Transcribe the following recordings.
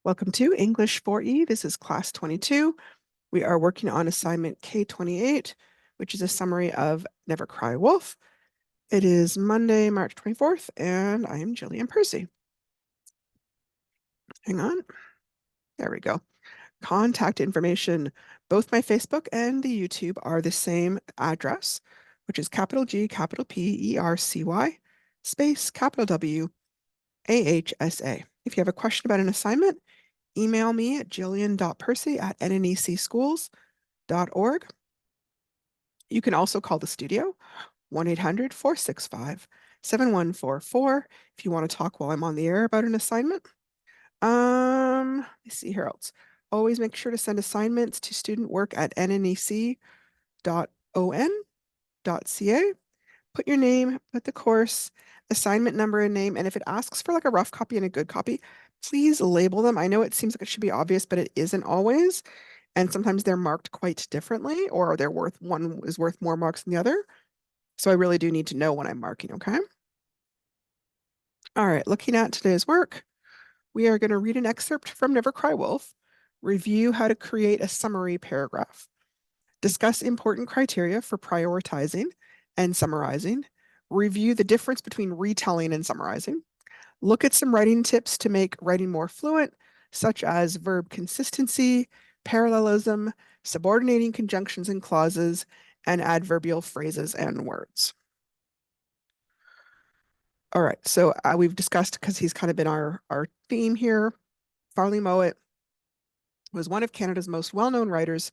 Welcome to English 4E. This is class 22. We are working on assignment K28, which is a summary of Never Cry Wolf. It is Monday, March 24th, and I am Jillian Percy. Hang on. There we go. Contact information. Both my Facebook and the YouTube are the same address, which is capital G, capital P, E-R-C-Y, space, capital W, A-H-S-A. If you have a question about an assignment, email me at jillian.percy@nnecschools.org. You can also call the studio, 1-800-465-7144 if you want to talk while I'm on the air about an assignment. Let's see here else. Always make sure to send assignments to studentwork@nnec.on.ca. Put your name, put the course, assignment number and name, and if it asks for like a rough copy and a good copy, please label them. I know it seems like it should be obvious, but it isn't always. And sometimes they're marked quite differently, or one is worth more marks than the other. So I really do need to know when I'm marking, okay? All right, looking at today's work, we are going to read an excerpt from Never Cry Wolf, review how to create a summary paragraph, discuss important criteria for prioritizing and summarizing, review the difference between retelling and summarizing, look at some writing tips to make writing more fluent, such as verb consistency, parallelism, subordinating conjunctions and clauses, and adverbial phrases and words. All right, so we've discussed, because he's kind of been our theme here, Farley Mowat was one of Canada's most well-known writers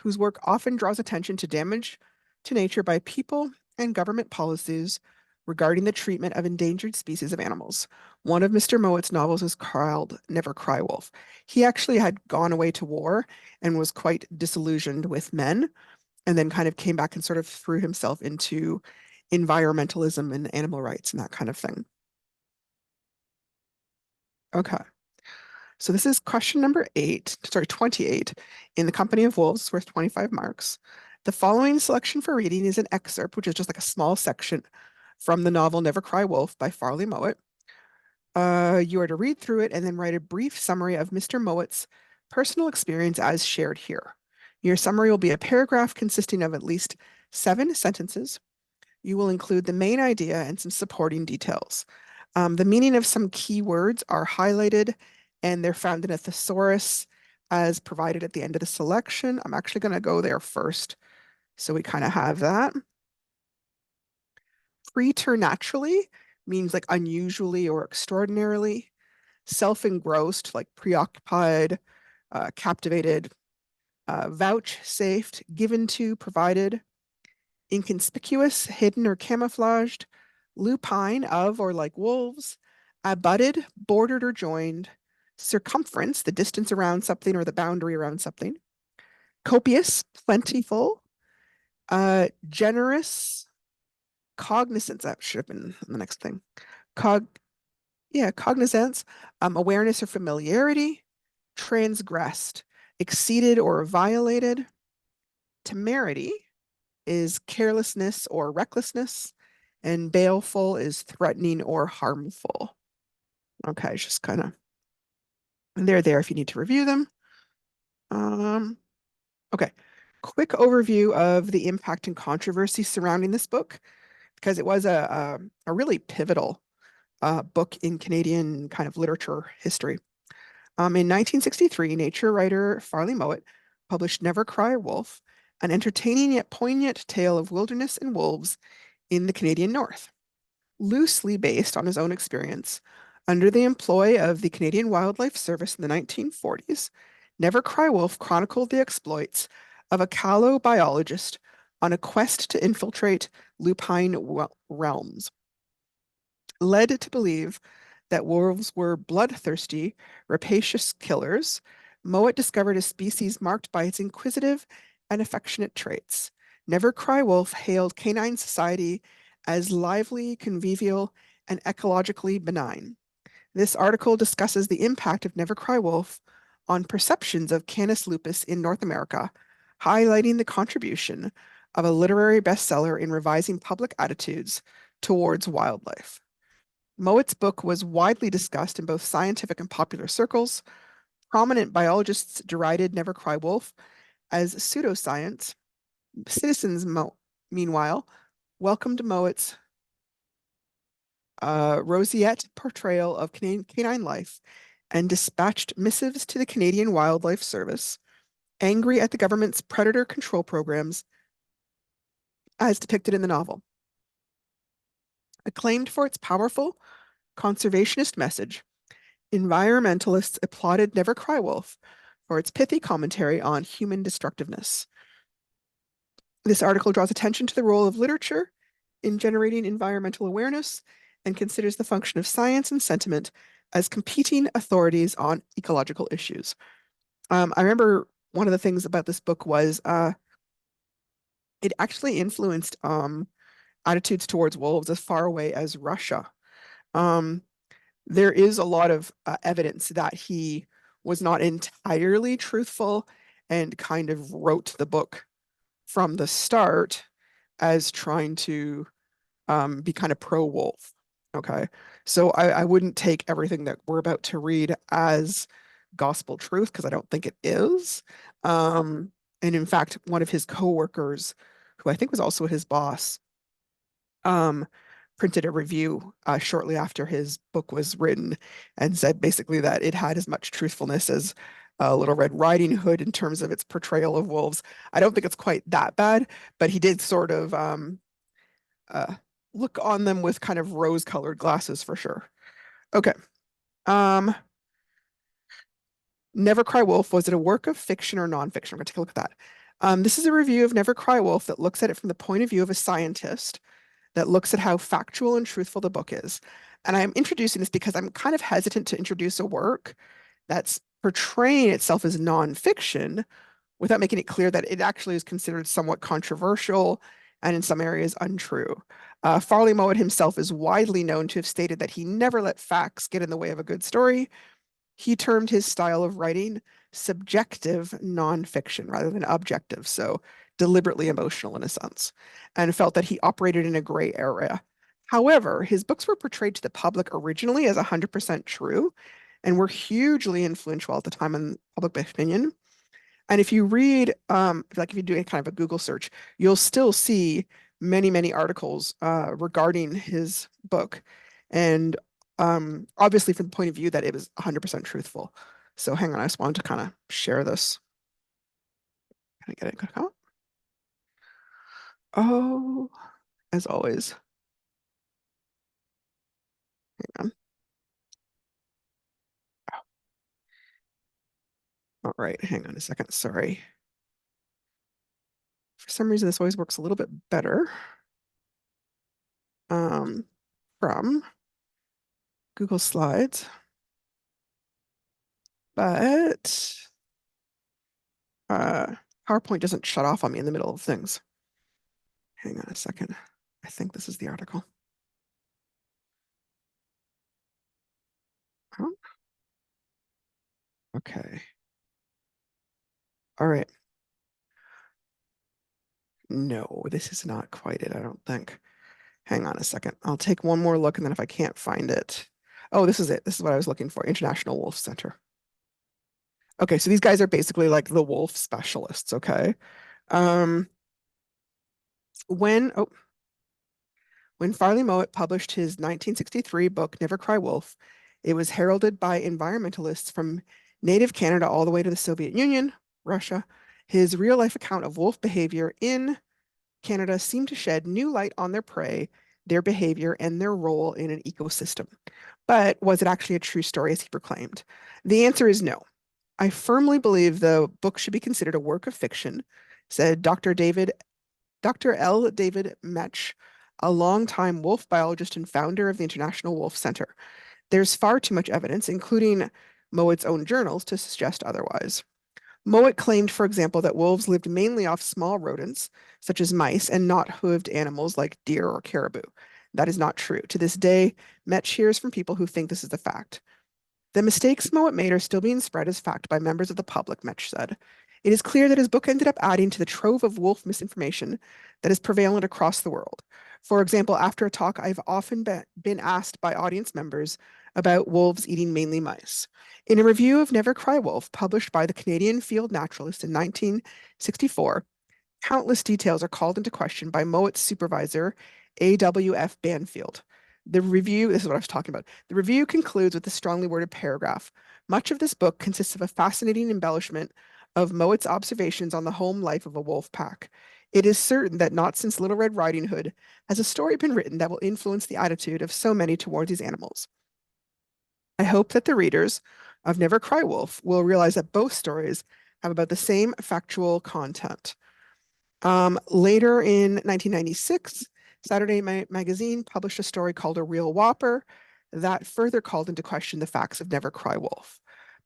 whose work often draws attention to damage to nature by people and government policies regarding the treatment of endangered species of animals. One of Mr. Mowat's novels is called Never Cry Wolf. He actually had gone away to war and was quite disillusioned with men, and then kind of came back and sort of threw himself into environmentalism and animal rights and that kind of thing. Okay. So this is question number 28. In the Company of Wolves, worth 25 marks. The following selection for reading is an excerpt, which is just like a small section from the novel Never Cry Wolf by Farley Mowat. You are to read through it and then write a brief summary of Mr. Mowat's personal experience as shared here. Your summary will be a paragraph consisting of at least 7 sentences. You will include the main idea and some supporting details. The meaning of some key words are highlighted, and they're found in a thesaurus as provided at the end of the selection. I'm actually going to go there first, so we kind of have that. Preternaturally means like unusually or extraordinarily. Self-engrossed, like preoccupied, captivated, vouchsafed, given to, provided. Inconspicuous, hidden or camouflaged. Lupine, of or like wolves. Abutted, bordered or joined. Circumference, the distance around something or the boundary around something. Copious, plentiful. Generous. Cognizance, that should have been the next thing. Cognizance, awareness or familiarity. Transgressed, exceeded or violated. Temerity is carelessness or recklessness, and baleful is threatening or harmful. Okay, just kind of, and they're there if you need to review them. Okay, quick overview of the impact and controversy surrounding this book, because it was a really pivotal book in Canadian kind of literature history. In 1963, nature writer Farley Mowat published Never Cry Wolf, an entertaining yet poignant tale of wilderness and wolves in the Canadian North. Loosely based on his own experience, under the employ of the Canadian Wildlife Service in the 1940s, Never Cry Wolf chronicled the exploits of a callow biologist on a quest to infiltrate lupine realms. Led to believe that wolves were bloodthirsty, rapacious killers, Mowat discovered a species marked by its inquisitive and affectionate traits. Never Cry Wolf hailed canine society as lively, convivial, and ecologically benign. This article discusses the impact of Never Cry Wolf on perceptions of Canis lupus in North America, highlighting the contribution of a literary bestseller in revising public attitudes towards wildlife. Mowat's book was widely discussed in both scientific and popular circles, Prominent biologists derided Never Cry Wolf as pseudoscience. Citizens, meanwhile, welcomed Mowatt's roseate portrayal of canine life and dispatched missives to the Canadian Wildlife Service, angry at the government's predator control programs as depicted in the novel. Acclaimed for its powerful conservationist message, environmentalists applauded Never Cry Wolf for its pithy commentary on human destructiveness. This article draws attention to the role of literature in generating environmental awareness and considers the function of science and sentiment as competing authorities on ecological issues. I remember one of the things about this book was it actually influenced attitudes towards wolves as far away as Russia. There is a lot of evidence that he was not entirely truthful and kind of wrote the book from the start as trying to be kind of pro-wolf. Okay. So I wouldn't take everything that we're about to read as gospel truth because I don't think it is. And in fact, one of his coworkers, who I think was also his boss, printed a review shortly after his book was written and said basically that it had as much truthfulness as Little Red Riding Hood in terms of its portrayal of wolves. I don't think it's quite that bad, but he did sort of look on them with kind of rose-colored glasses for sure. Okay. Never Cry Wolf, was it a work of fiction or nonfiction? I'm going to take a look at that. This is a review of Never Cry Wolf that looks at it from the point of view of a scientist, that looks at how factual and truthful the book is. And I'm introducing this because I'm kind of hesitant to introduce a work that's portraying itself as nonfiction without making it clear that it actually is considered somewhat controversial and in some areas untrue. Farley Mowat himself is widely known to have stated that he never let facts get in the way of a good story. He termed his style of writing subjective nonfiction rather than objective, so deliberately emotional in a sense, and felt that he operated in a gray area. However, his books were portrayed to the public originally as 100% true and were hugely influential at the time in public opinion. And if you read, like if you do any kind of a Google search, you'll still see many, many articles regarding his book. And obviously from the point of view that it was 100% truthful. So hang on, I just wanted to kind of share this. Can I get it? Oh, as always. Hang on. All right, hang on a second. Sorry. For some reason, this always works a little bit better from Google Slides. But PowerPoint doesn't shut off on me in the middle of things. Hang on a second. I think this is the article. Oh, okay. All right. No, this is not quite it, I don't think. Hang on a second. I'll take one more look, and then if I can't find it. Oh, this is it. This is what I was looking for. International Wolf Center. Okay, so these guys are basically like the wolf specialists, okay? Um, when Farley Mowat published his 1963 book, Never Cry Wolf, it was heralded by environmentalists from native Canada all the way to the Soviet Union, Russia. His real-life account of wolf behavior in Canada seemed to shed new light on their prey, their behavior, and their role in an ecosystem. But was it actually a true story as he proclaimed? The answer is no. I firmly believe the book should be considered a work of fiction, said Dr. L. David Metch, a longtime wolf biologist and founder of the International Wolf Center. There's far too much evidence, including Mowat's own journals, to suggest otherwise. Mowat claimed, for example, that wolves lived mainly off small rodents, such as mice, and not hooved animals like deer or caribou. That is not true. To this day, Metch hears from people who think this is the fact. The mistakes Mowat made are still being spread as fact by members of the public, Metch said. It is clear that his book ended up adding to the trove of wolf misinformation that is prevalent across the world. For example, after a talk, I've often been asked by audience members about wolves eating mainly mice. In a review of Never Cry Wolf, published by the Canadian Field Naturalist in 1964, countless details are called into question by Mowat's supervisor, A.W.F. Banfield. This is what I was talking about. The review concludes with a strongly worded paragraph. Much of this book consists of a fascinating embellishment of Mowat's observations on the home life of a wolf pack. It is certain that not since Little Red Riding Hood has a story been written that will influence the attitude of so many towards these animals. I hope that the readers of Never Cry Wolf will realize that both stories have about the same factual content. Later in 1996, Saturday Magazine published a story called A Real Whopper that further called into question the facts of Never Cry Wolf.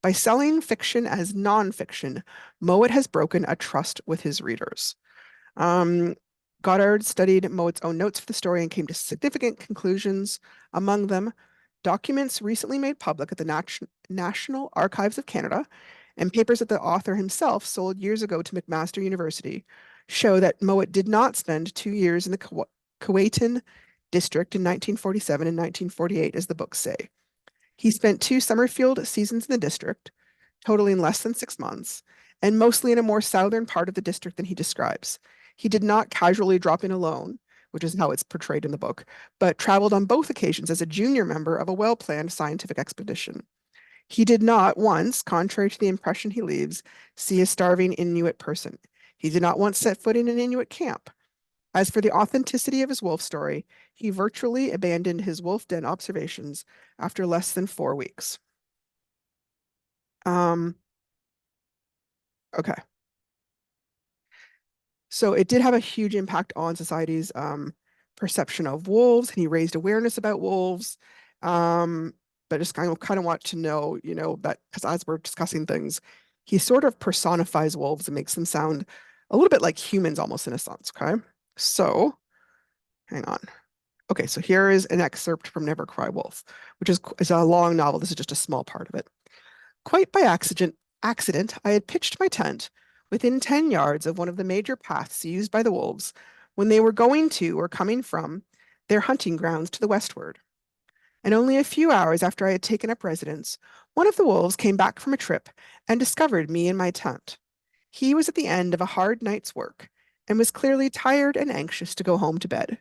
By selling fiction as nonfiction, Mowat has broken a trust with his readers. Goddard studied Mowat's own notes for the story and came to significant conclusions. Among them, documents recently made public at the National Archives of Canada and papers that the author himself sold years ago to McMaster University show that Mowat did not spend 2 years in the Cowayton district in 1947 and 1948, as the books say. He spent 2 Summerfield seasons in the district, totaling less than 6 months, and mostly in a more southern part of the district than he describes. He did not casually drop in alone, which is how it's portrayed in the book, but traveled on both occasions as a junior member of a well-planned scientific expedition. He did not once, contrary to the impression he leaves, see a starving Inuit person. He did not once set foot in an Inuit camp. As for the authenticity of his wolf story, he virtually abandoned his wolf den observations after less than 4 weeks. Okay. So it did have a huge impact on society's perception of wolves, and he raised awareness about wolves. But just kind of want to know, that because as we're discussing things, he sort of personifies wolves and makes them sound a little bit like humans almost in a sense. Okay. So hang on. Okay, so here is an excerpt from Never Cry Wolf, which is a long novel. This is just a small part of it. Quite by accident, I had pitched my tent within 10 yards of one of the major paths used by the wolves when they were going to or coming from their hunting grounds to the westward. And only a few hours after I had taken up residence, one of the wolves came back from a trip and discovered me in my tent. He was at the end of a hard night's work and was clearly tired and anxious to go home to bed.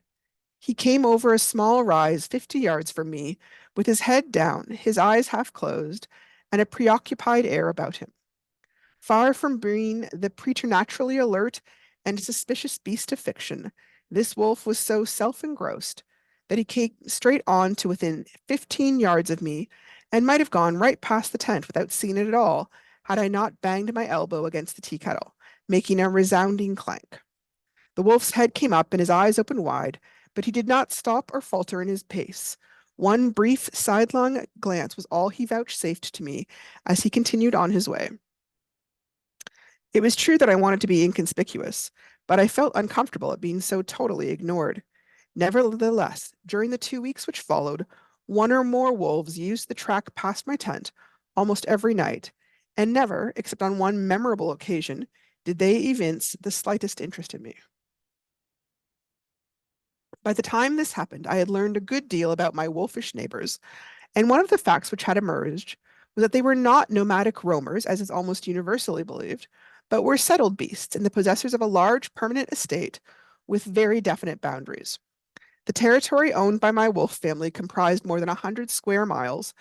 He came over a small rise 50 yards from me, with his head down, his eyes half closed, and a preoccupied air about him. Far from being the preternaturally alert and suspicious beast of fiction, this wolf was so self-engrossed that he came straight on to within 15 yards of me and might have gone right past the tent without seeing it at all, had I not banged my elbow against the tea kettle, making a resounding clank. The wolf's head came up and his eyes opened wide, but he did not stop or falter in his pace. One brief sidelong glance was all he vouchsafed to me as he continued on his way. It was true that I wanted to be inconspicuous, but I felt uncomfortable at being so totally ignored. Nevertheless, during the 2 weeks which followed, one or more wolves used the track past my tent almost every night, and never, except on one memorable occasion, did they evince the slightest interest in me. By the time this happened, I had learned a good deal about my wolfish neighbors, and one of the facts which had emerged was that they were not nomadic roamers, as is almost universally believed, but were settled beasts and the possessors of a large permanent estate with very definite boundaries. The territory owned by my wolf family comprised more than 100 square miles,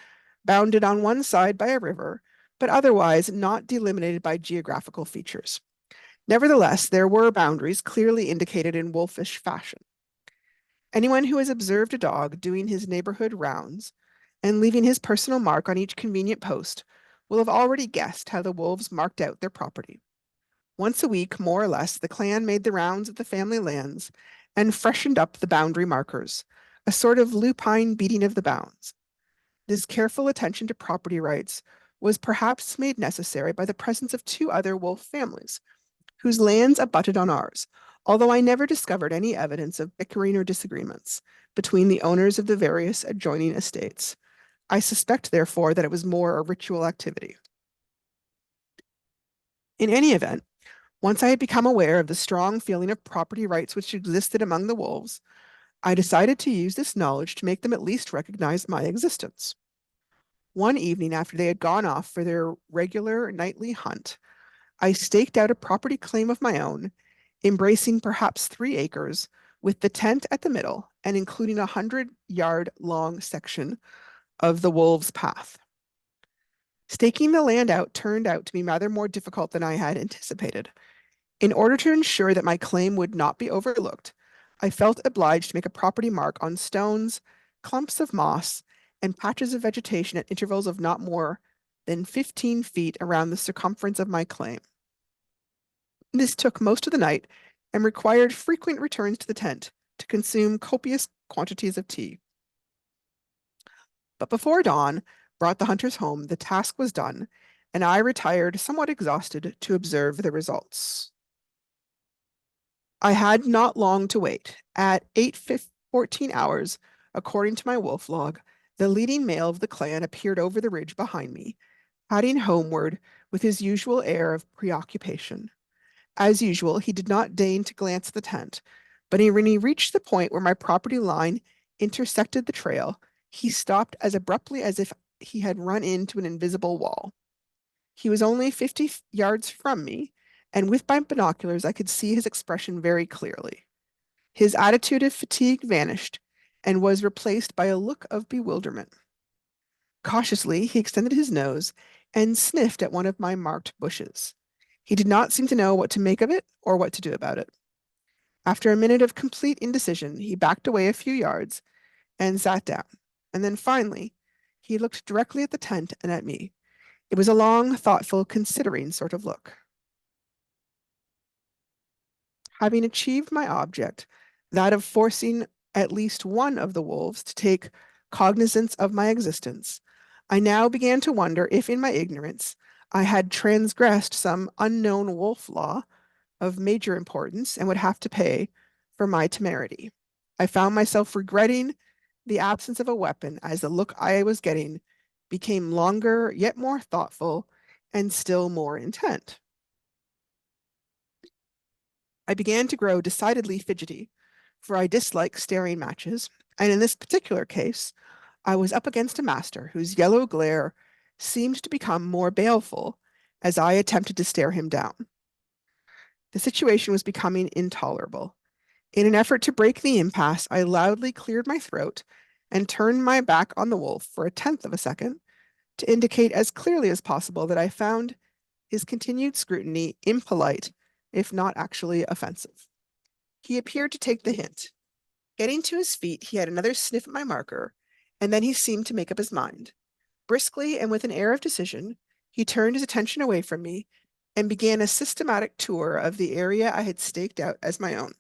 bounded on one side by a river, but otherwise not delimited by geographical features. Nevertheless, there were boundaries clearly indicated in wolfish fashion. Anyone who has observed a dog doing his neighborhood rounds and leaving his personal mark on each convenient post will have already guessed how the wolves marked out their property. Once a week, more or less, the clan made the rounds of the family lands and freshened up the boundary markers, a sort of lupine beating of the bounds. This careful attention to property rights was perhaps made necessary by the presence of 2 other wolf families, whose lands abutted on ours, although I never discovered any evidence of bickering or disagreements between the owners of the various adjoining estates. I suspect, therefore, that it was more a ritual activity. In any event, once I had become aware of the strong feeling of property rights which existed among the wolves, I decided to use this knowledge to make them at least recognize my existence. One evening after they had gone off for their regular nightly hunt, I staked out a property claim of my own, embracing perhaps 3 acres, with the tent at the middle and including 100-yard-long section of the wolves' path. Staking the land out turned out to be rather more difficult than I had anticipated. In order to ensure that my claim would not be overlooked, I felt obliged to make a property mark on stones, clumps of moss, and patches of vegetation at intervals of not more than 15 feet around the circumference of my claim. This took most of the night and required frequent returns to the tent to consume copious quantities of tea. But before dawn brought the hunters home, the task was done, and I retired somewhat exhausted to observe the results. I had not long to wait. At 8:14 hours, according to my wolf log, the leading male of the clan appeared over the ridge behind me, padding homeward with his usual air of preoccupation. As usual, he did not deign to glance at the tent, but when he reached the point where my property line intersected the trail, he stopped as abruptly as if he had run into an invisible wall. He was only 50 yards from me, and with my binoculars I could see his expression very clearly. His attitude of fatigue vanished and was replaced by a look of bewilderment. Cautiously, he extended his nose and sniffed at one of my marked bushes. He did not seem to know what to make of it or what to do about it. After a minute of complete indecision, he backed away a few yards and sat down. And then finally, he looked directly at the tent and at me. It was a long, thoughtful, considering sort of look. Having achieved my object, that of forcing at least one of the wolves to take cognizance of my existence, I now began to wonder if in my ignorance I had transgressed some unknown wolf law of major importance and would have to pay for my temerity. I found myself regretting the absence of a weapon as the look I was getting became longer, yet more thoughtful, and still more intent. I began to grow decidedly fidgety, for I dislike staring matches, and in this particular case, I was up against a master whose yellow glare seemed to become more baleful as I attempted to stare him down. The situation was becoming intolerable. In an effort to break the impasse, I loudly cleared my throat and turned my back on the wolf for a tenth of a second to indicate as clearly as possible that I found his continued scrutiny impolite, if not actually offensive. He appeared to take the hint. Getting to his feet, he had another sniff at my marker, and then he seemed to make up his mind. Briskly and with an air of decision, he turned his attention away from me and began a systematic tour of the area I had staked out as my own.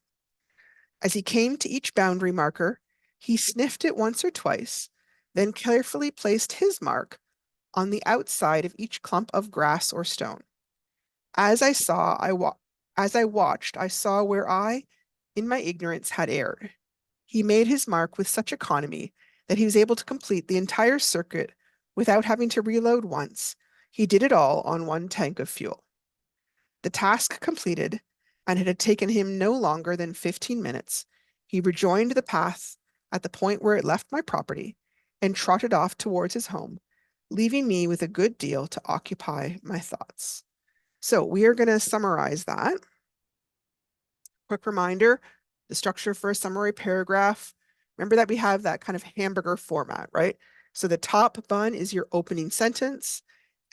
As he came to each boundary marker, he sniffed it once or twice, then carefully placed his mark on the outside of each clump of grass or stone. As I watched, I saw where I, in my ignorance, had erred. He made his mark with such economy that he was able to complete the entire circuit without having to reload once. He did it all on one tank of fuel. The task completed, and it had taken him no longer than 15 minutes, he rejoined the path at the point where it left my property and trotted off towards his home, leaving me with a good deal to occupy my thoughts. So we are going to summarize that. Quick reminder, the structure for a summary paragraph. Remember that we have that kind of hamburger format, right? So the top bun is your opening sentence,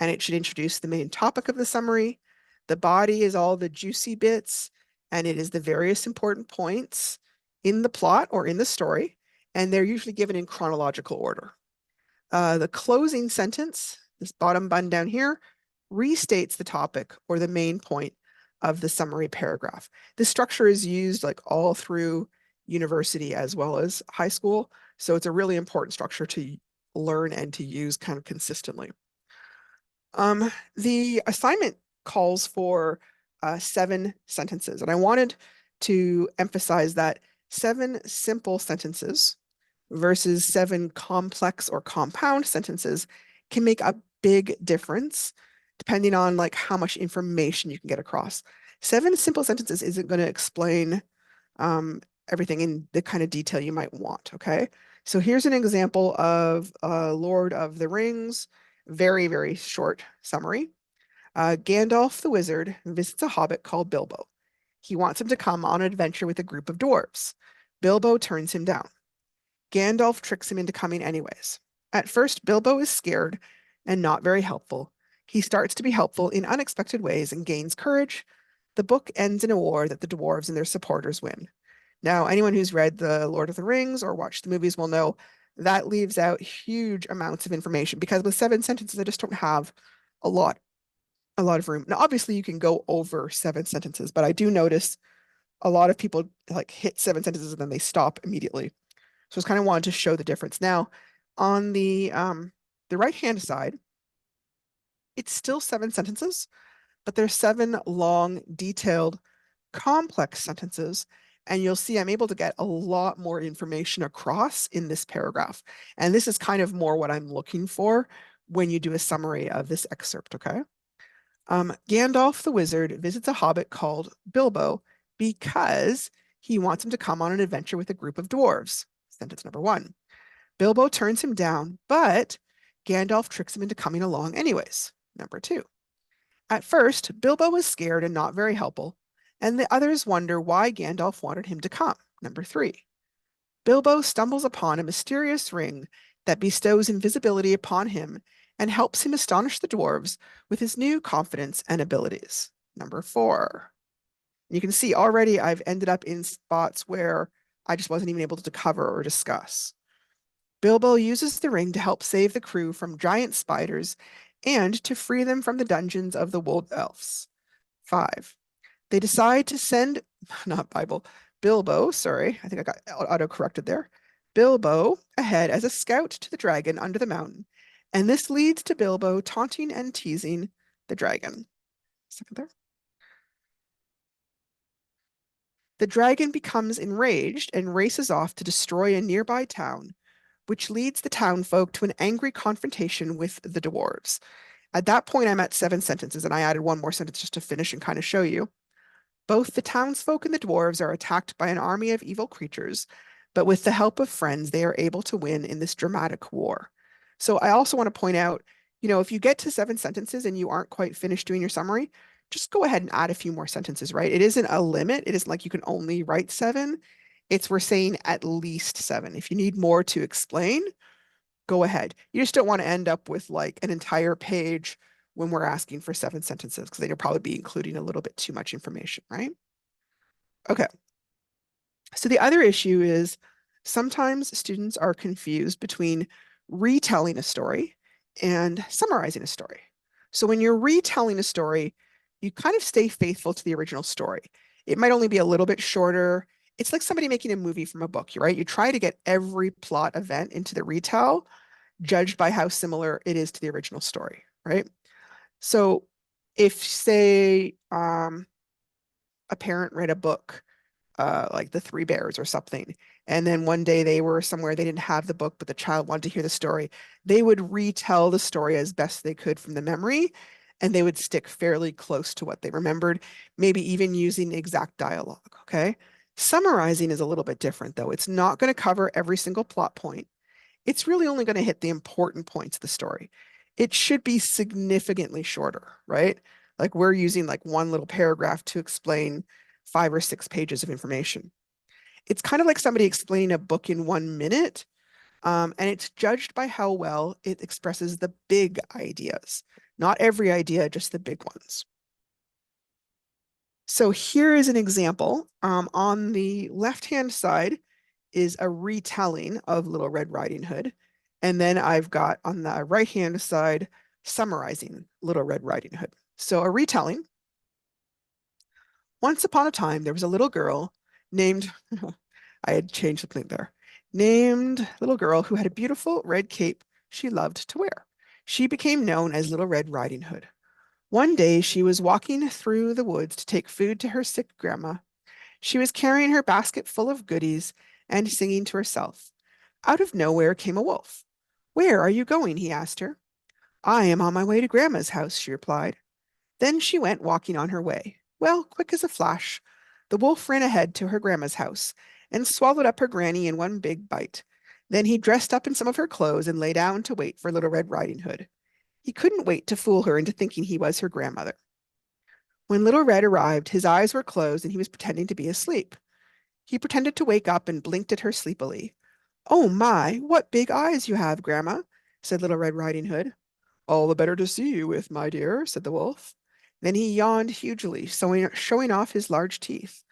and it should introduce the main topic of the summary. The body is all the juicy bits, and it is the various important points in the plot or in the story, and they're usually given in chronological order. The closing sentence, this bottom bun down here, restates the topic or the main point of the summary paragraph. This structure is used like all through university as well as high school, so it's a really important structure to learn and to use kind of consistently. The assignment calls for 7 sentences, and I wanted to emphasize that 7 simple sentences versus 7 complex or compound sentences can make a big difference depending on like how much information you can get across. 7 simple sentences isn't going to explain everything in the kind of detail you might want, okay? So here's an example of Lord of the Rings. Very, very short summary. Gandalf the wizard visits a hobbit called Bilbo. He wants him to come on an adventure with a group of dwarves. Bilbo turns him down. Gandalf tricks him into coming anyways. At first, Bilbo is scared and not very helpful. He starts to be helpful in unexpected ways and gains courage. The book ends in a war that the dwarves and their supporters win. Now, anyone who's read The Lord of the Rings or watched the movies will know that leaves out huge amounts of information because with 7 sentences, I just don't have a lot, a lot of room. Now, obviously, you can go over 7 sentences, but I do notice a lot of people like hit 7 sentences and then they stop immediately. So I just kind of wanted to show the difference. Now, on the right-hand side, it's still 7 sentences, but there's 7 long, detailed, complex sentences. And you'll see I'm able to get a lot more information across in this paragraph. And this is kind of more what I'm looking for when you do a summary of this excerpt, okay? Gandalf the wizard visits a hobbit called Bilbo because he wants him to come on an adventure with a group of dwarves. Sentence number 1. Bilbo turns him down, but Gandalf tricks him into coming along anyways. Number 2. At first, Bilbo was scared and not very helpful, and the others wonder why Gandalf wanted him to come. Number 3. Bilbo stumbles upon a mysterious ring that bestows invisibility upon him and helps him astonish the dwarves with his new confidence and abilities. Number 4. You can see already I've ended up in spots where I just wasn't even able to cover or discuss. Bilbo uses the ring to help save the crew from giant spiders and to free them from the dungeons of the wood elves. 5. They decide to send, not Bible, Bilbo, sorry, I think I got auto-corrected there. Bilbo ahead as a scout to the dragon under the mountain. And this leads to Bilbo taunting and teasing the dragon. Second there. The dragon becomes enraged and races off to destroy a nearby town, which leads the townfolk to an angry confrontation with the dwarves. At that point, I'm at 7 sentences, and I added one more sentence just to finish and kind of show you. Both the townsfolk and the dwarves are attacked by an army of evil creatures, but with the help of friends, they are able to win in this dramatic war. So I also want to point out, if you get to 7 sentences and you aren't quite finished doing your summary, just go ahead and add a few more sentences, right? It isn't a limit. It isn't like you can only write 7. We're saying at least 7. If you need more to explain, go ahead. You just don't want to end up with like an entire page when we're asking for 7 sentences, because then you'll probably be including a little bit too much information, right? Okay. So the other issue is sometimes students are confused between retelling a story and summarizing a story. So when you're retelling a story, you kind of stay faithful to the original story. It might only be a little bit shorter. It's like somebody making a movie from a book, right? You try to get every plot event into the retell, judged by how similar it is to the original story, right? So if, say, a parent read a book, like The Three Bears or something, and then one day they were somewhere, they didn't have the book, but the child wanted to hear the story, they would retell the story as best they could from the memory, and they would stick fairly close to what they remembered, maybe even using the exact dialogue, okay? Summarizing is a little bit different, though. It's not going to cover every single plot point. It's really only going to hit the important points of the story. It should be significantly shorter, right? Like we're using like one little paragraph to explain 5 or 6 pages of information. It's kind of like somebody explaining a book in 1 minute, and it's judged by how well it expresses the big ideas. Not every idea, just the big ones. So here is an example. On the left-hand side is a retelling of Little Red Riding Hood. And then I've got on the right-hand side, summarizing Little Red Riding Hood. So a retelling. Once upon a time, there was a little girl named, I had changed something there, named little girl who had a beautiful red cape she loved to wear. She became known as Little Red Riding Hood. One day, she was walking through the woods to take food to her sick grandma. She was carrying her basket full of goodies and singing to herself. Out of nowhere came a wolf. "Where are you going?" he asked her. "I am on my way to Grandma's house," she replied. Then she went walking on her way. Well, quick as a flash, the wolf ran ahead to her grandma's house and swallowed up her granny in one big bite. Then he dressed up in some of her clothes and lay down to wait for Little Red Riding Hood. He couldn't wait to fool her into thinking he was her grandmother. When Little Red arrived, his eyes were closed and he was pretending to be asleep. He pretended to wake up and blinked at her sleepily. "Oh my, what big eyes you have, Grandma," said Little Red Riding Hood. "All the better to see you with, my dear," said the wolf. Then he yawned hugely, showing off his large teeth.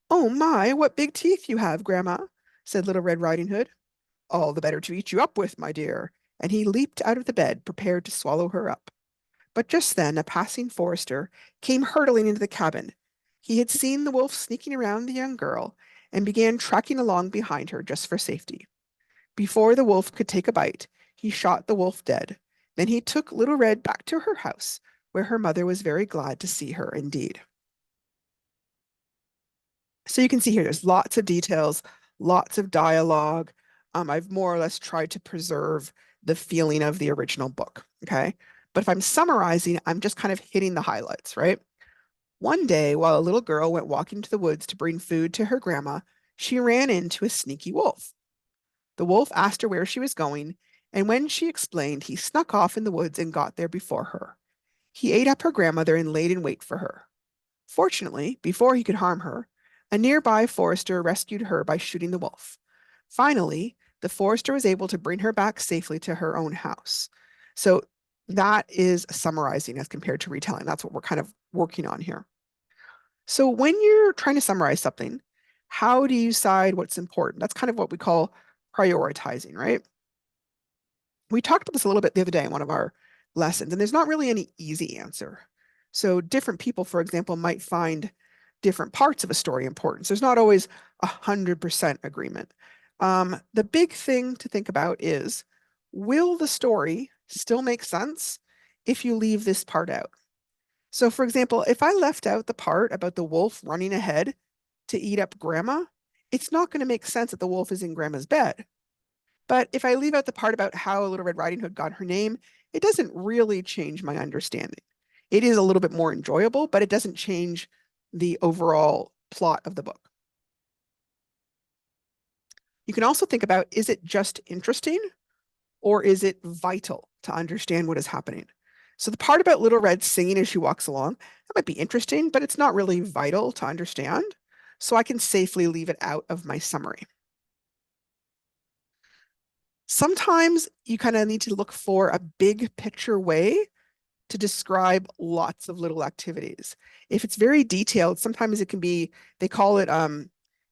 "Oh my, what big teeth you have, Grandma," said Little Red Riding Hood. "All the better to eat you up with, my dear," and he leaped out of the bed, prepared to swallow her up. But just then a passing forester came hurtling into the cabin. He had seen the wolf sneaking around the young girl and began tracking along behind her just for safety. Before the wolf could take a bite, he shot the wolf dead. Then he took Little Red back to her house, where her mother was very glad to see her indeed. So you can see here, there's lots of details, lots of dialogue. I've more or less tried to preserve the feeling of the original book, okay? But if I'm summarizing, I'm just kind of hitting the highlights, right? One day, while a little girl went walking to the woods to bring food to her grandma, she ran into a sneaky wolf. The wolf asked her where she was going, and when she explained, he snuck off in the woods and got there before her. He ate up her grandmother and laid in wait for her. Fortunately, before he could harm her, a nearby forester rescued her by shooting the wolf. Finally, the forester was able to bring her back safely to her own house. So that is summarizing as compared to retelling. That's what we're kind of working on here. So when you're trying to summarize something, how do you decide what's important? That's kind of what we call prioritizing, right? We talked about this a little bit the other day in one of our lessons, and there's not really any easy answer. So different people, for example, might find different parts of a story important. So there's not always 100% agreement. The big thing to think about is, will the story still make sense if you leave this part out? So for example, if I left out the part about the wolf running ahead to eat up grandma, it's not going to make sense that the wolf is in grandma's bed. But if I leave out the part about how Little Red Riding Hood got her name, it doesn't really change my understanding. It is a little bit more enjoyable, but it doesn't change the overall plot of the book. You can also think about, is it just interesting or is it vital to understand what is happening? So the part about Little Red singing as she walks along, that might be interesting, but it's not really vital to understand. So I can safely leave it out of my summary. Sometimes you kind of need to look for a big picture way to describe lots of little activities. If it's very detailed, sometimes it can be, they call it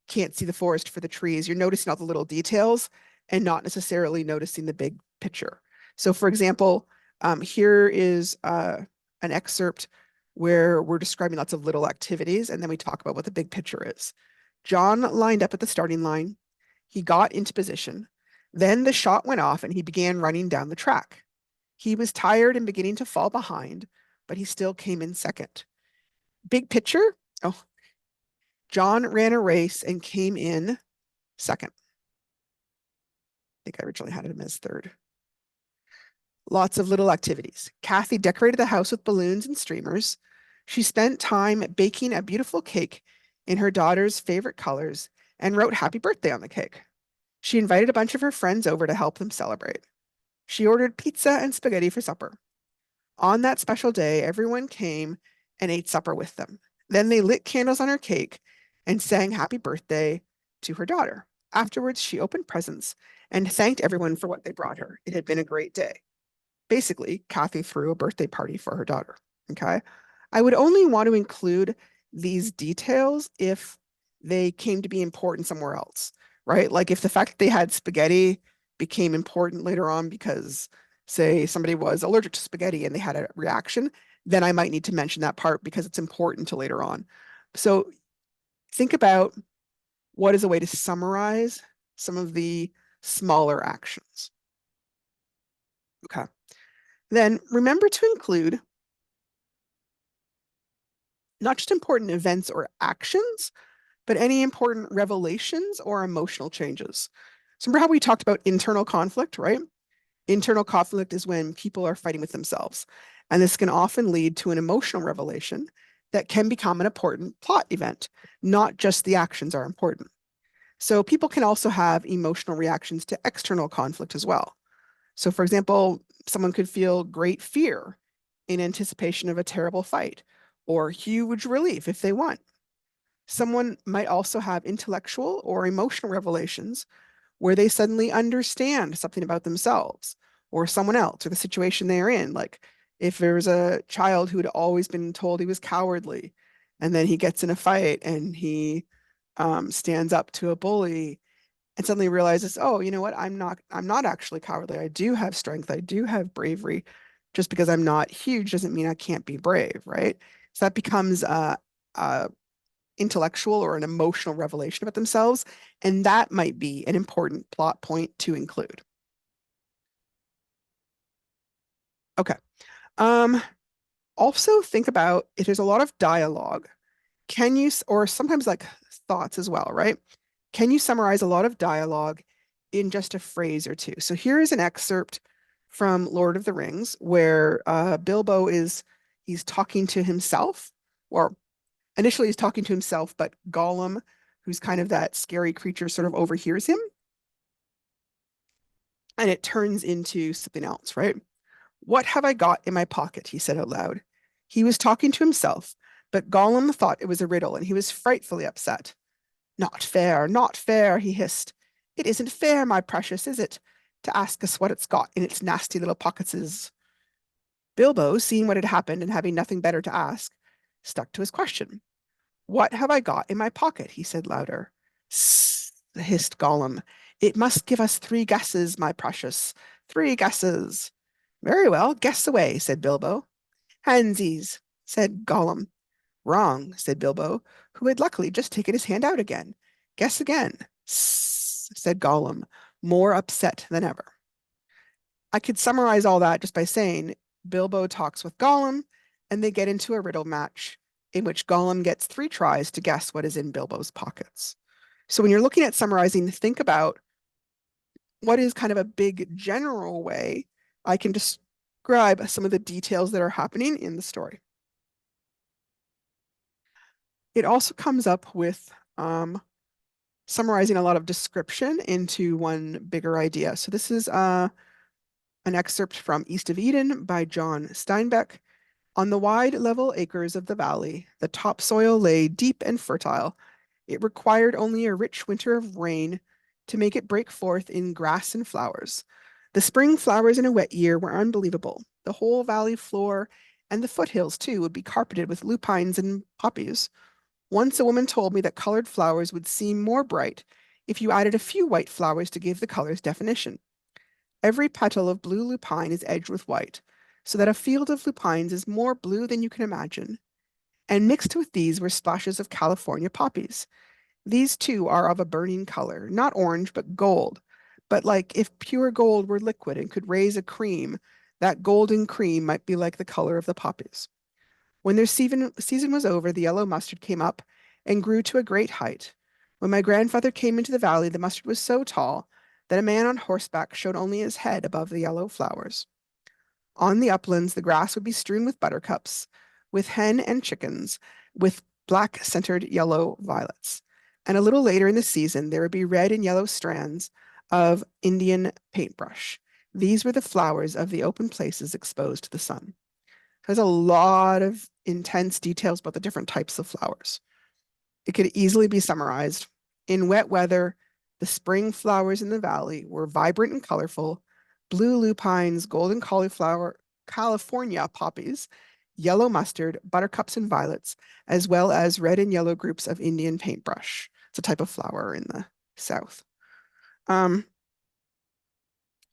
can't see the forest for the trees. You're noticing all the little details and not necessarily noticing the big picture. So for example, here is an excerpt where we're describing lots of little activities, and then we talk about what the big picture is. John lined up at the starting line. He got into position. Then the shot went off and he began running down the track. He was tired and beginning to fall behind, but he still came in second. Big picture. Oh, John ran a race and came in second. I think I originally had him as third. Lots of little activities. Kathy decorated the house with balloons and streamers. She spent time baking a beautiful cake in her daughter's favorite colors and wrote happy birthday on the cake. She invited a bunch of her friends over to help them celebrate. She ordered pizza and spaghetti for supper. On that special day, everyone came and ate supper with them. Then they lit candles on her cake and sang happy birthday to her daughter. Afterwards, she opened presents and thanked everyone for what they brought her. It had been a great day. Basically, Kathy threw a birthday party for her daughter. Okay. I would only want to include these details if they came to be important somewhere else, right? Like if the fact that they had spaghetti became important later on because, say, somebody was allergic to spaghetti and they had a reaction, then I might need to mention that part because it's important to later on. So think about what is a way to summarize some of the smaller actions. Okay. Then remember to include not just important events or actions, but any important revelations or emotional changes. So remember how we talked about internal conflict, right? Internal conflict is when people are fighting with themselves. And this can often lead to an emotional revelation that can become an important plot event. Not just the actions are important. So people can also have emotional reactions to external conflict as well. So for example, Someone could feel great fear in anticipation of a terrible fight, or huge relief if they won. Someone might also have intellectual or emotional revelations where they suddenly understand something about themselves or someone else or the situation they're in. Like if there was a child who had always been told he was cowardly, and then he gets in a fight and he stands up to a bully and suddenly realizes, oh, you know what? I'm not actually cowardly. I do have strength. I do have bravery. Just because I'm not huge doesn't mean I can't be brave, right? So that becomes a intellectual or an emotional revelation about themselves, and that might be an important plot point to include. Okay. Um, Also think about if there's a lot of dialogue, can you, or sometimes like thoughts as well, right? Can you summarize a lot of dialogue in just a phrase or two? So here is an excerpt from Lord of the Rings where Bilbo he's talking to himself, or initially he's talking to himself, but Gollum, who's kind of that scary creature, sort of overhears him, and it turns into something else, right? What have I got in my pocket? He said out loud. He was talking to himself, but Gollum thought it was a riddle, and he was frightfully upset. Not fair, not fair, he hissed. It isn't fair, my precious, is it, to ask us what it's got in its nasty little pockets? Bilbo, seeing what had happened and having nothing better to ask, stuck to his question. What have I got in my pocket? He said louder. Sss, hissed Gollum. It must give us 3 guesses, my precious. 3 guesses. Very well, guess away, said Bilbo. Handsies, said Gollum. Wrong, said Bilbo, who had luckily just taken his hand out again. Guess again. Sss, said Gollum, more upset than ever. I could summarize all that just by saying Bilbo talks with Gollum, and they get into a riddle match in which Gollum gets 3 tries to guess what is in Bilbo's pockets. So when you're looking at summarizing, think about what is kind of a big general way I can describe some of the details that are happening in the story. It also comes up with summarizing a lot of description into one bigger idea. So this is an excerpt from East of Eden by John Steinbeck. On the wide, level acres of the valley, the topsoil lay deep and fertile. It required only a rich winter of rain to make it break forth in grass and flowers. The spring flowers in a wet year were unbelievable. The whole valley floor and the foothills, too, would be carpeted with lupines and poppies. Once a woman told me that colored flowers would seem more bright if you added a few white flowers to give the colors definition. Every petal of blue lupine is edged with white, so that a field of lupines is more blue than you can imagine. And mixed with these were splashes of California poppies. These too are of a burning color, not orange, but gold. But like if pure gold were liquid and could raise a cream, that golden cream might be like the color of the poppies. When their season was over, the yellow mustard came up and grew to a great height. When my grandfather came into the valley, the mustard was so tall that a man on horseback showed only his head above the yellow flowers. On the uplands, the grass would be strewn with buttercups, with hen and chickens, with black centered yellow violets. And a little later in the season, there would be red and yellow strands of Indian paintbrush. These were the flowers of the open places exposed to the sun. There's a lot of intense details about the different types of flowers. It could easily be summarized. In wet weather, the spring flowers in the valley were vibrant and colorful: blue lupines, golden cauliflower, California poppies, yellow mustard, buttercups, and violets, as well as red and yellow groups of Indian paintbrush. It's a type of flower in the South. Um,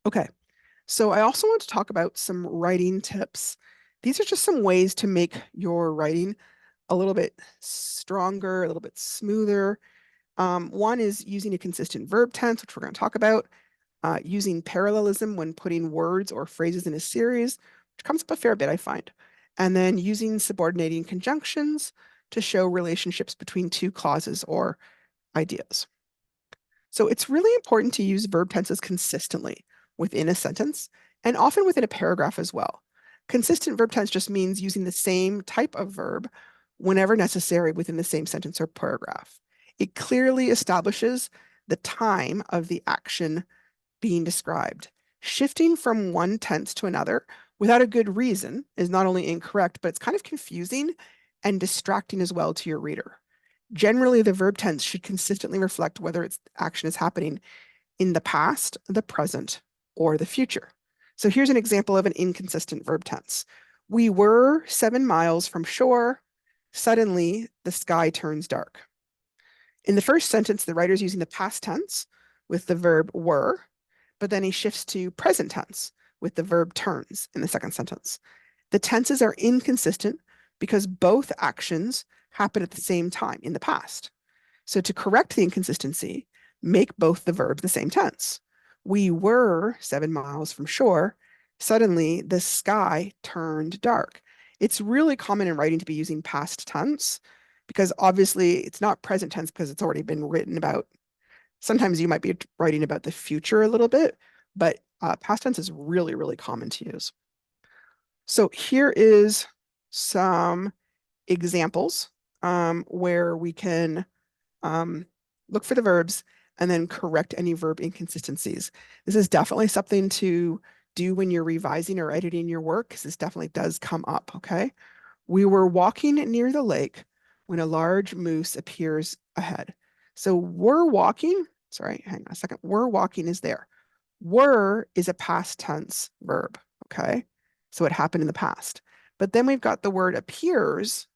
okay, so I also want to talk about some writing tips. These are just some ways to make your writing a little bit stronger, a little bit smoother. One is using a consistent verb tense, which we're going to talk about, using parallelism when putting words or phrases in a series, which comes up a fair bit, I find, and then using subordinating conjunctions to show relationships between 2 clauses or ideas. So it's really important to use verb tenses consistently within a sentence and often within a paragraph as well. Consistent verb tense just means using the same type of verb whenever necessary within the same sentence or paragraph. It clearly establishes the time of the action being described. Shifting from one tense to another without a good reason is not only incorrect, but it's kind of confusing and distracting as well to your reader. Generally, the verb tense should consistently reflect whether its action is happening in the past, the present, or the future. So here's an example of an inconsistent verb tense. We were 7 miles from shore. Suddenly, the sky turns dark. In the first sentence, the writer's using the past tense with the verb were, but then he shifts to present tense with the verb turns in the second sentence. The tenses are inconsistent because both actions happen at the same time in the past. So to correct the inconsistency, make both the verbs the same tense. We were 7 miles from shore. Suddenly, the sky turned dark. It's really common in writing to be using past tense because obviously it's not present tense because it's already been written about. Sometimes you might be writing about the future a little bit, but past tense is really, really common to use. So here is some examples where we can look for the verbs and then correct any verb inconsistencies. This is definitely something to do when you're revising or editing your work, because this definitely does come up, okay? We were walking near the lake when a large moose appears ahead. So we're walking, sorry, hang on a second. We're walking is there. Were is a past tense verb, okay? So it happened in the past. But then we've got the word appears,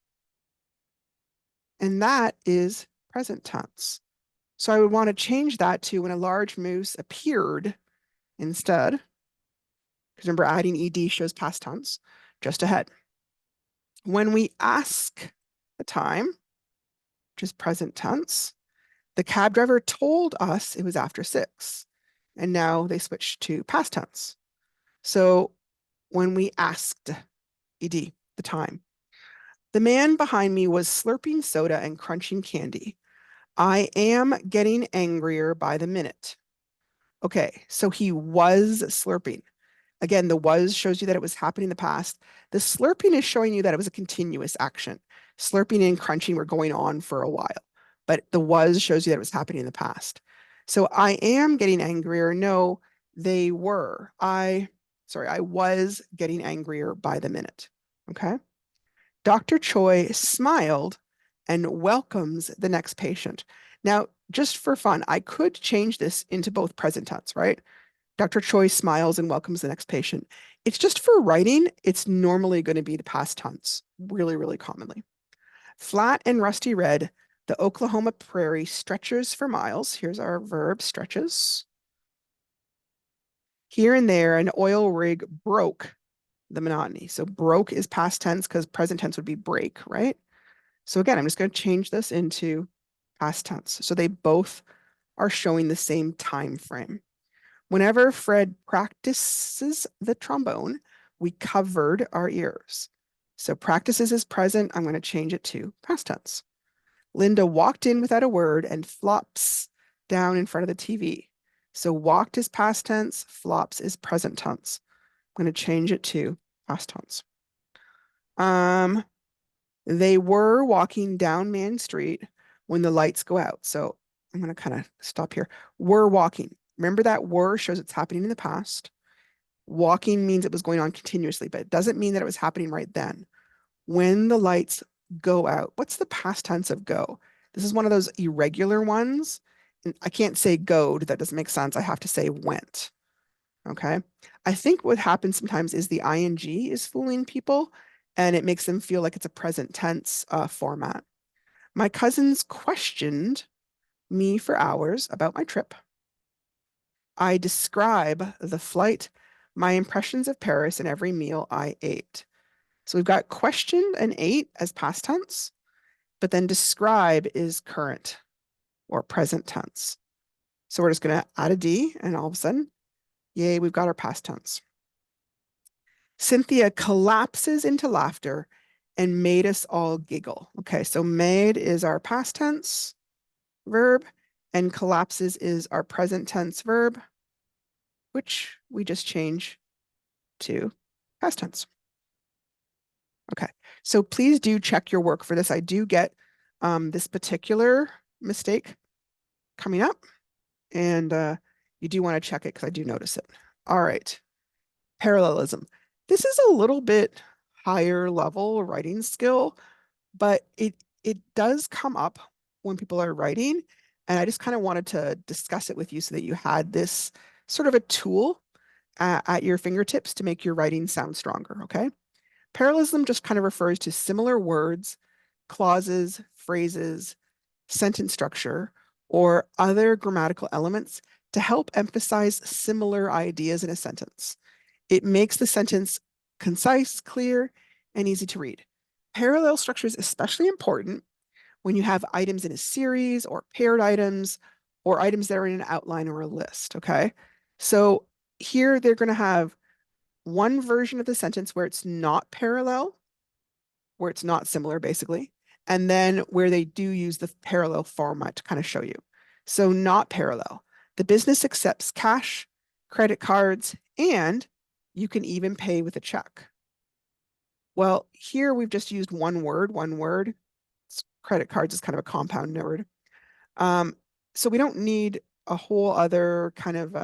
and that is present tense. So I would want to change that to when a large moose appeared instead, because remember adding ed shows past tense, just ahead. When we ask the time, which is present tense, the cab driver told us it was after 6, and now they switched to past tense. So when we asked ed, the time. The man behind me was slurping soda and crunching candy. I am getting angrier by the minute. Okay, so he was slurping. Again, the was shows you that it was happening in the past. The slurping is showing you that it was a continuous action. Slurping and crunching were going on for a while, but the was shows you that it was happening in the past. So I am getting angrier. No, they were. I was getting angrier by the minute. Okay. Dr. Choi smiled and welcomes the next patient. Now, just for fun, I could change this into both present tense, right? Dr. Choi smiles and welcomes the next patient. It's just for writing, it's normally going to be the past tense, really, really commonly. Flat and rusty red, the Oklahoma prairie stretches for miles. Here's our verb, stretches. Here and there, an oil rig broke the monotony. So broke is past tense because present tense would be break, right? So again, I'm just going to change this into past tense. So they both are showing the same time frame. Whenever Fred practices the trombone, we covered our ears. So practices is present. I'm going to change it to past tense. Linda walked in without a word and flops down in front of the TV. So walked is past tense, flops is present tense. I'm going to change it to past tense. They were walking down Main Street when the lights go out. So I'm going to kind of stop here. Were walking. Remember that were shows it's happening in the past. Walking means it was going on continuously, but it doesn't mean that it was happening right then. When the lights go out, what's the past tense of go? This is one of those irregular ones. And I can't say goed. That doesn't make sense. I have to say went. Okay. I think what happens sometimes is the ing is fooling people and it makes them feel like it's a present tense format. My cousins questioned me for hours about my trip. I describe the flight, my impressions of Paris, and every meal I ate. So we've got questioned and ate as past tense, but then describe is current or present tense. So we're just going to add a D, and all of a sudden, yay, we've got our past tense. Cynthia collapses into laughter and made us all giggle. Okay, so made is our past tense verb, and collapses is our present tense verb, which we just change to past tense. Okay, so please do check your work for this. I do get this particular mistake coming up, and you do want to check it because I do notice it. All right. Parallelism. This is a little bit higher level writing skill, but it does come up when people are writing, and I just kind of wanted to discuss it with you so that you had this sort of a tool at your fingertips to make your writing sound stronger, okay? Parallelism just kind of refers to similar words, clauses, phrases, sentence structure, or other grammatical elements to help emphasize similar ideas in a sentence. It makes the sentence concise, clear, and easy to read. Parallel structure is especially important when you have items in a series or paired items or items that are in an outline or a list, okay? So here they're going to have one version of the sentence where it's not parallel, where it's not similar, basically, and then where they do use the parallel format to kind of show you. So not parallel. The business accepts cash, credit cards, and you can even pay with a check. Well, here we've just used one word, one word. Credit cards is kind of a compound word. Um, so we don't need a whole other kind of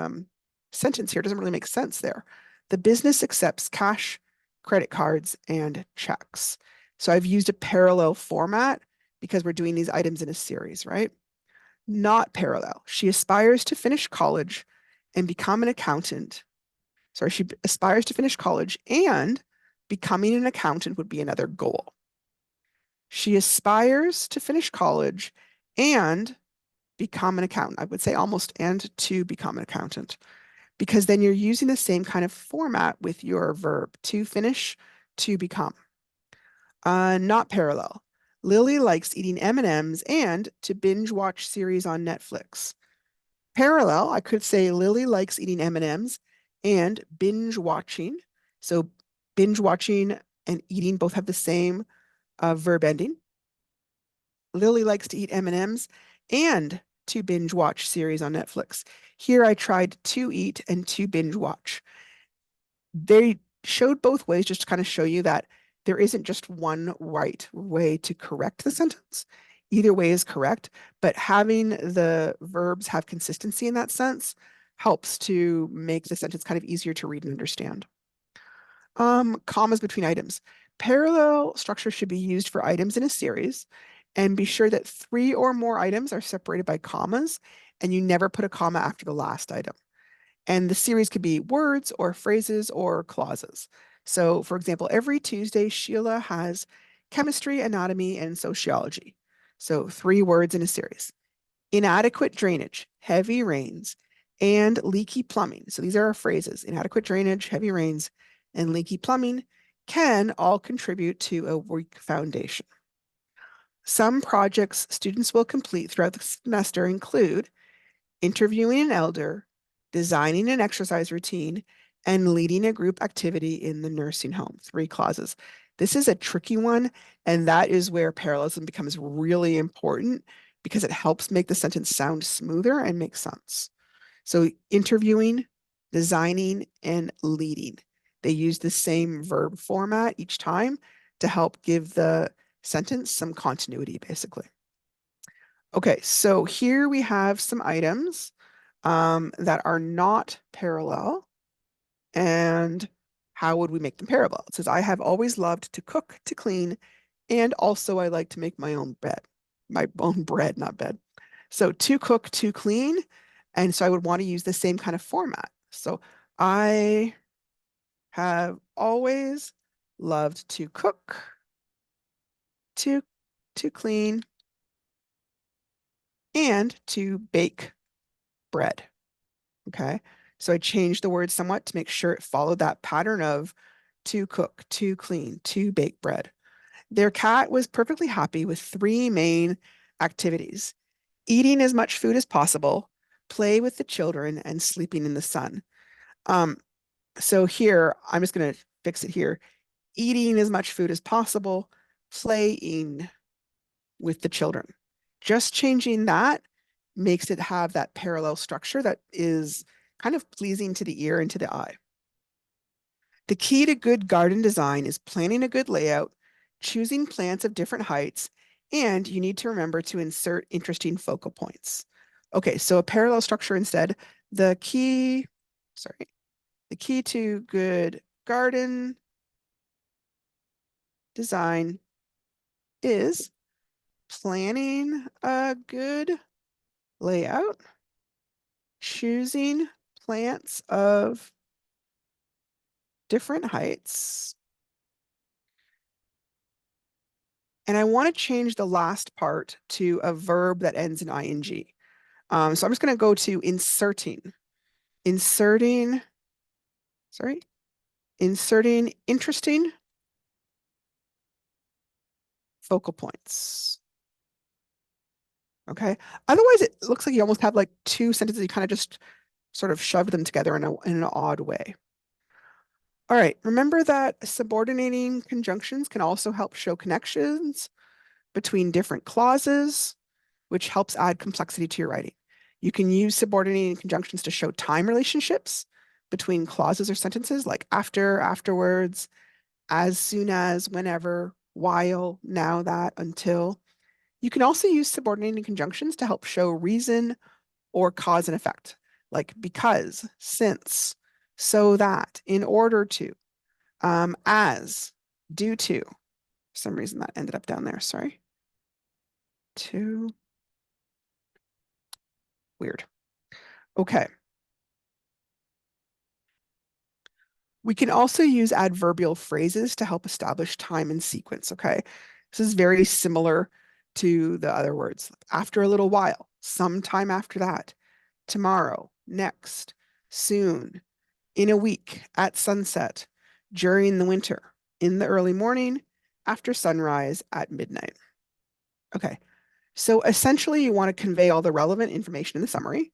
sentence here. It doesn't really make sense there. The business accepts cash, credit cards, and checks. So I've used a parallel format because we're doing these items in a series, right? Not parallel. She aspires to finish college and become an accountant. Sorry, she aspires to finish college, and becoming an accountant would be another goal. She aspires to finish college and become an accountant. I would say almost and to become an accountant, because then you're using the same kind of format with your verb to finish, to become. Not parallel. Lily likes eating M&Ms and to binge watch series on Netflix. Parallel, I could say Lily likes eating M&Ms and binge watching. So binge watching and eating both have the same verb ending. Lily likes to eat M&Ms and to binge watch series on Netflix. Here I tried to eat and to binge watch. They showed both ways just to kind of show you that there isn't just one right way to correct the sentence. Either way is correct, but having the verbs have consistency in that sense helps to make the sentence kind of easier to read and understand. Commas between items. Parallel structure should be used for items in a series, and be sure that 3 or more items are separated by commas, and you never put a comma after the last item. And the series could be words or phrases or clauses. So, for example, every Tuesday, Sheila has chemistry, anatomy, and sociology. So, 3 words in a series. Inadequate drainage, heavy rains, and leaky plumbing. So, these are our phrases. Inadequate drainage, heavy rains, and leaky plumbing can all contribute to a weak foundation. Some projects students will complete throughout the semester include interviewing an elder, designing an exercise routine, and leading a group activity in the nursing home. 3 clauses. This is a tricky one, and that is where parallelism becomes really important because it helps make the sentence sound smoother and make sense. So interviewing, designing, and leading. They use the same verb format each time to help give the sentence some continuity, basically. Okay, so here we have some items that are not parallel. And how would we make them parallel? It says, I have always loved to cook, to clean, and also I like to make my own bed. My own bread, not bed. So to cook, to clean. And so I would want to use the same kind of format. So I have always loved to cook, to clean, and to bake bread. Okay. So I changed the word somewhat to make sure it followed that pattern of to cook, to clean, to bake bread. Their cat was perfectly happy with 3 main activities: eating as much food as possible, play with the children, and sleeping in the sun. Um, so here, I'm just going to fix it here. Eating as much food as possible, playing with the children. Just changing that makes it have that parallel structure that is kind of pleasing to the ear and to the eye. The key to good garden design is planning a good layout, choosing plants of different heights, and you need to remember to insert interesting focal points. Okay, so a parallel structure instead. The key, sorry, The key to good garden design is planning a good layout, choosing plants of different heights. And I want to change the last part to a verb that ends in ing. So I'm just going to go to inserting. Inserting interesting focal points. Okay. Otherwise, it looks like you almost have like two sentences. You kind of just sort of shove them together in an odd way. All right. Remember that subordinating conjunctions can also help show connections between different clauses, which helps add complexity to your writing. You can use subordinating conjunctions to show time relationships between clauses or sentences like after, afterwards, as soon as, whenever, while, now that, until. You can also use subordinating conjunctions to help show reason or cause and effect, like because, since, so that, in order to, as, due to. For some reason that ended up down there, sorry. To, weird. Okay. We can also use adverbial phrases to help establish time and sequence, okay? This is very similar to the other words. After a little while, sometime after that, tomorrow, next, soon, in a week, at sunset, during the winter, in the early morning, after sunrise, at midnight. Okay, so essentially you want to convey all the relevant information in the summary.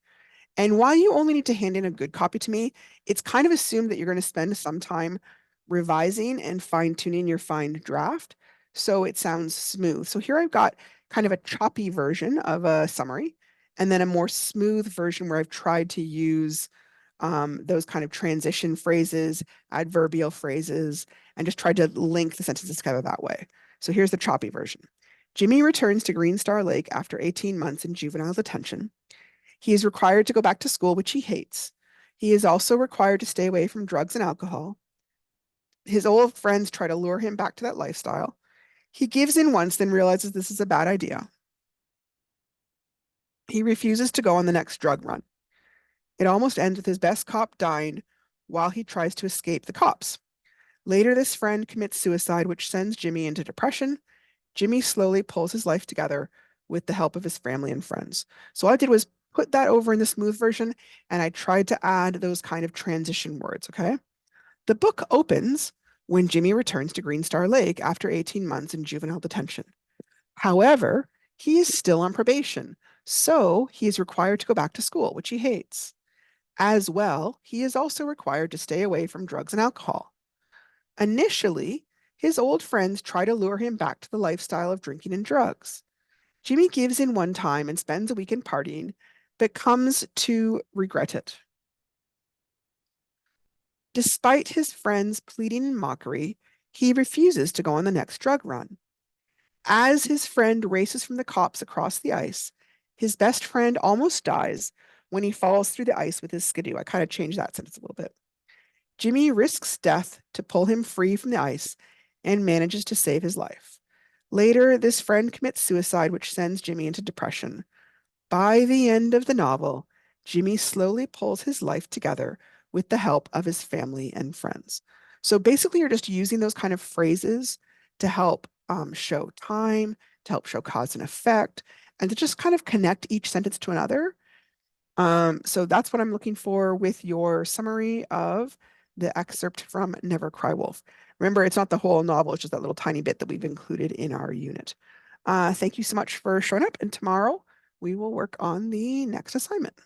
And while you only need to hand in a good copy to me, it's kind of assumed that you're going to spend some time revising and fine tuning your fine draft so it sounds smooth. So here I've got kind of a choppy version of a summary and then a more smooth version where I've tried to use those kind of transition phrases, adverbial phrases, and just tried to link the sentences together that way. So here's the choppy version. Jimmy returns to Green Star Lake after 18 months in juvenile detention. He is required to go back to school, which he hates. He is also required to stay away from drugs and alcohol. His old friends try to lure him back to that lifestyle. He gives in once, then realizes this is a bad idea. He refuses to go on the next drug run. It almost ends with his best cop dying while he tries to escape the cops. Later, this friend commits suicide, which sends Jimmy into depression. Jimmy slowly pulls his life together with the help of his family and friends. So all I did was put that over in the smooth version, and I tried to add those kind of transition words, okay? The book opens when Jimmy returns to Green Star Lake after 18 months in juvenile detention. However, he is still on probation, so he is required to go back to school, which he hates. As well, he is also required to stay away from drugs and alcohol. Initially, his old friends try to lure him back to the lifestyle of drinking and drugs. Jimmy gives in one time and spends a weekend partying, but comes to regret it. Despite his friends pleading in mockery, he refuses to go on the next drug run. As his friend races from the cops across the ice, his best friend almost dies when he falls through the ice with his skidoo. I kind of changed that sentence a little bit. Jimmy risks death to pull him free from the ice and manages to save his life. Later, this friend commits suicide, which sends Jimmy into depression. By the end of the novel, Jimmy slowly pulls his life together with the help of his family and friends. So basically, you're just using those kind of phrases to help show time, to help show cause and effect, and to just kind of connect each sentence to another. So that's what I'm looking for with your summary of the excerpt from Never Cry Wolf. Remember, it's not the whole novel, it's just that little tiny bit that we've included in our unit. Thank you so much for showing up, and tomorrow we will work on the next assignment.